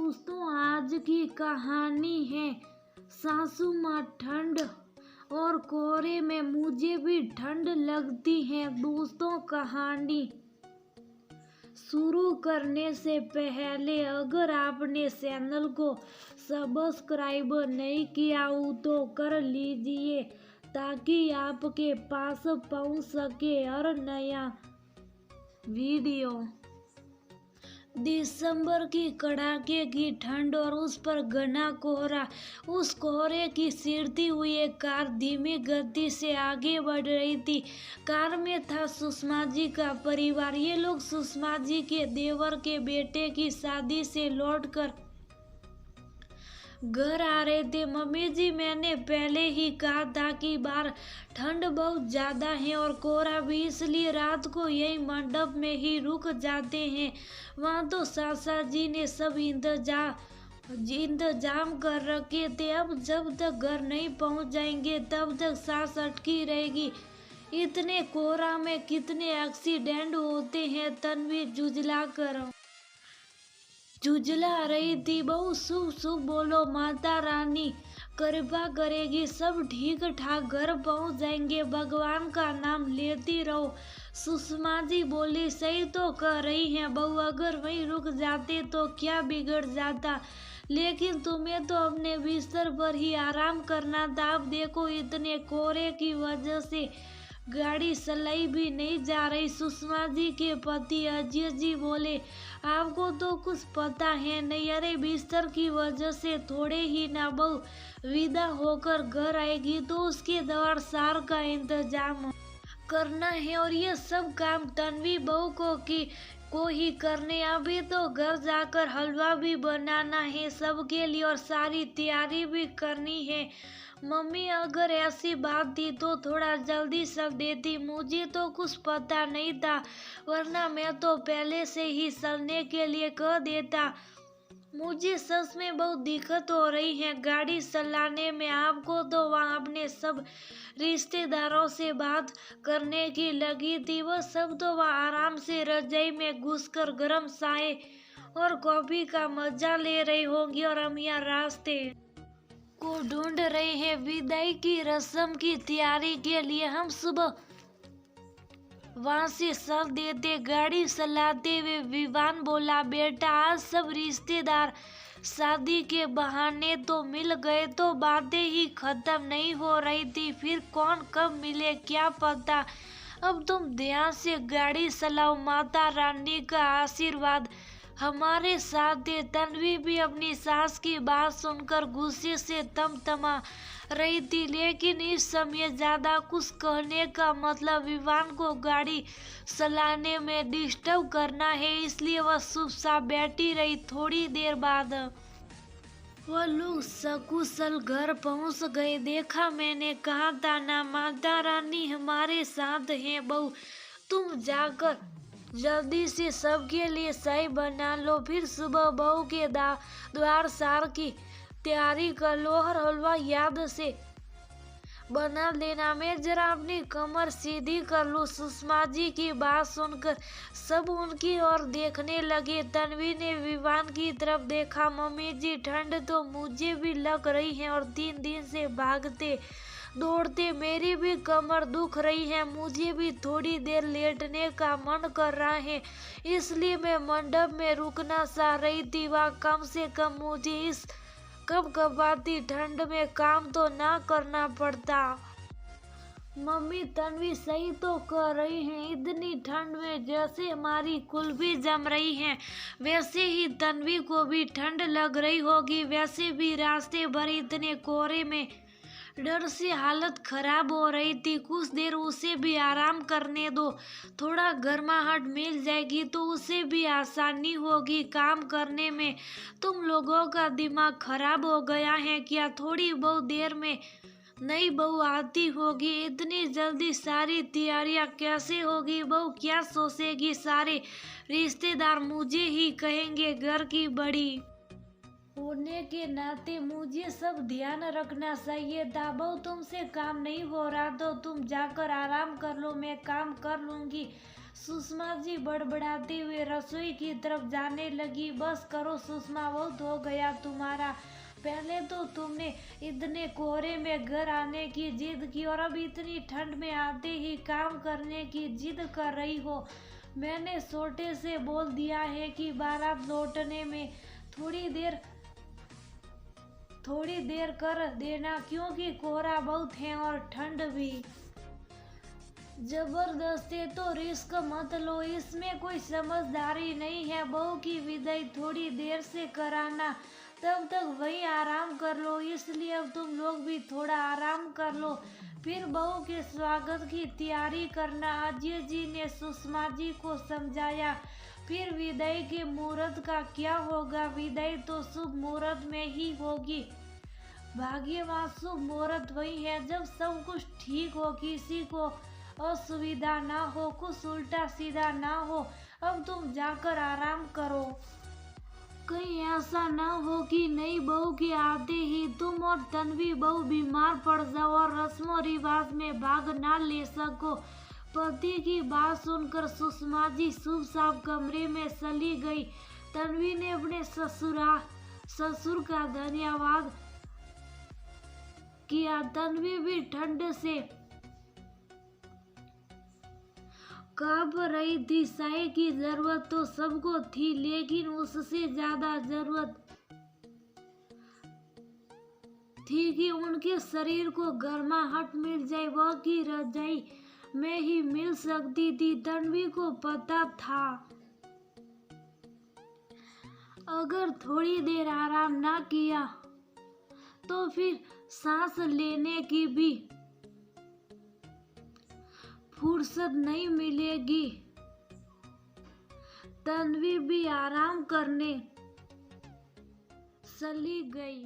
दोस्तों, आज की कहानी है सासू माँ ठंड और कोहरे में मुझे भी ठंड लगती है। दोस्तों, कहानी शुरू करने से पहले अगर आपने चैनल को सब्सक्राइब नहीं किया हो तो कर लीजिए ताकि आपके पास पहुंच सके हर नया वीडियो। दिसंबर की कड़ाके की ठंड और उस पर घना कोहरा। उस कोहरे की सिरती हुई एक कार धीमी गति से आगे बढ़ रही थी। कार में था सुषमा जी का परिवार। ये लोग सुषमा जी के देवर के बेटे की शादी से लौटकर घर आ रहे थे। मम्मी जी, मैंने पहले ही कहा था कि बाहर ठंड बहुत ज्यादा है और कोहरा भी, इसलिए रात को यही मंडप में ही रुक जाते हैं। वहाँ तो सासा जी ने सब इंतजाम कर रखे थे। अब जब तक घर नहीं पहुँच जाएंगे तब तक सांस अटकी रहेगी। इतने कोहरा में कितने एक्सीडेंट होते हैं। तन्वी झुझला रही थी। बहू, शुभ शुभ बोलो, माता रानी कृपा करेगी, सब ठीक ठाक घर पहुंच जाएंगे, भगवान का नाम लेती रहो। सुषमा जी बोली, सही तो कह रही हैं बहू, अगर वहीं रुक जाते तो क्या बिगड़ जाता, लेकिन तुम्हें तो अपने बिस्तर पर ही आराम करना था। अब देखो, इतने कोहरे की वजह से गाड़ी चलाई भी नहीं जा रही। सुषमा जी के पति अजय जी बोले, आपको तो कुछ पता है नहीं, अरे बिस्तर की वजह से थोड़े ही ना बहू विदा होकर घर आएगी तो उसके दौर सार का इंतजाम करना है और ये सब काम तन्वी बहू को ही करने। अभी तो घर जाकर हलवा भी बनाना है सबके लिए और सारी तैयारी भी करनी है। मम्मी, अगर ऐसी बात थी तो थोड़ा जल्दी सब देती, मुझे तो कुछ पता नहीं था, वरना मैं तो पहले से ही चलने के लिए कह देता। मुझे सच में बहुत दिक्कत हो रही है गाड़ी चलाने में। आपको तो वहाँ अपने सब रिश्तेदारों से बात करने की लगी थी। वो सब तो वहाँ आराम से रजाई में घुसकर गरम चाय और कॉफी का मजा ले रही होंगी और हम यहाँ रास्ते को ढूंढ रहे हैं विदाई की रस्म की तैयारी के लिए। हम सुबह वहाँ से चल देते। गाड़ी चलाते हुए विवान बोला, बेटा, आज सब रिश्तेदार शादी के बहाने तो मिल गए तो बातें ही खत्म नहीं हो रही थी, फिर कौन कब मिले क्या पता। अब तुम ध्यान से गाड़ी चलाओ, माता रानी का आशीर्वाद हमारे साथ है। तन्वी भी अपनी सास की बात सुनकर गुस्से से तमतमा रही थी, लेकिन इस समय ज्यादा कुछ कहने का मतलब विवान को गाड़ी चलाने में डिस्टर्ब करना है, इसलिए वह चुपचाप बैठी रही। थोड़ी देर बाद वह लोग सकुशल घर पहुंच गए। देखा, मैंने कहा था ना, माता रानी हमारे साथ है। बहू, तुम जाकर जल्दी से सबके लिए चाय बना लो, फिर सुबह बहू के द्वार सार की तैयारी कर लो और हलवा याद से बना लेना। मैं जरा अपनी कमर सीधी कर लूं। सुषमा जी की बात सुनकर सब उनकी ओर देखने लगे। तन्वी ने विवान की तरफ देखा। मम्मी जी, ठंड तो मुझे भी लग रही है और 3 दिन से भागते दौड़ते मेरी भी कमर दुख रही है। मुझे भी थोड़ी देर लेटने का मन कर रहा है, इसलिए मैं मंडप में रुकना चाह रही थी। वह कम से कम मुझे इस कपकपाती ठंड में काम तो ना करना पड़ता। मम्मी, तन्वी सही तो कह रही हैं, इतनी ठंड में जैसे हमारी कुल्फी जम रही है वैसे ही तन्वी को भी ठंड लग रही होगी। वैसे भी रास्ते भर इतने कोहरे में डर से हालत खराब हो रही थी। कुछ देर उसे भी आराम करने दो, थोड़ा गर्माहट मिल जाएगी तो उसे भी आसानी होगी काम करने में। तुम लोगों का दिमाग खराब हो गया है क्या? थोड़ी बहुत देर में नई बहू आती होगी, इतनी जल्दी सारी तैयारियां कैसे होगी? बहू क्या सोचेगी? सारे रिश्तेदार मुझे ही कहेंगे घर की बड़ी होने के नाते मुझे सब ध्यान रखना चाहिए था। बहू, तुमसे काम नहीं हो रहा तो तुम जाकर आराम कर लो, मैं काम कर लूंगी। सुषमा जी बड़बड़ाते हुए रसोई की तरफ जाने लगी। बस करो सुषमा, बहुत हो गया तुम्हारा। पहले तो तुमने इतने कोहरे में घर आने की जिद की और अब इतनी ठंड में आते ही काम करने की जिद कर रही हो। मैंने छोटे से बोल दिया है कि बारात लौटने में थोड़ी देर कर देना, क्योंकि कोहरा बहुत है और ठंड भी जबरदस्त है, तो रिस्क मत लो। इसमें कोई समझदारी नहीं है। बहू की विदाई थोड़ी देर से कराना, तब तक वही आराम कर लो। इसलिए अब तुम लोग भी थोड़ा आराम कर लो, फिर बहू के स्वागत की तैयारी करना। अजय जी ने सुषमा जी को समझाया। फिर विदाई के मुहूर्त का क्या होगा? विदाई तो शुभ मुहूर्त में ही होगी। भाग्यवान शुभ मुहूर्त वही है जब सब कुछ ठीक हो, किसी को असुविधा ना हो, कुछ उल्टा सीधा ना हो। अब तुम जाकर आराम करो। कहीं ऐसा ना हो कि नई बहू के आते ही तुम और तन्वी बहू बीमार पड़ जाओ और रस्मों रिवाज में भाग ना ले सको। पति की बात सुनकर सुषमा जी शुभ साफ कमरे में चली गई। तन्वी ने अपने ससुर का धन्यवाद किया। तन्वी भी ठंड से कांप रही थी। चाय की जरूरत तो सबको थी, लेकिन उससे ज्यादा जरूरत थी कि उनके शरीर को गर्माहट मिल जाए। वह की रजाई में ही मिल सकती थी। तन्वी को पता था अगर थोड़ी देर आराम ना किया तो फिर सांस लेने की भी फुर्सत नहीं मिलेगी। तन्वी भी आराम करने चली गई।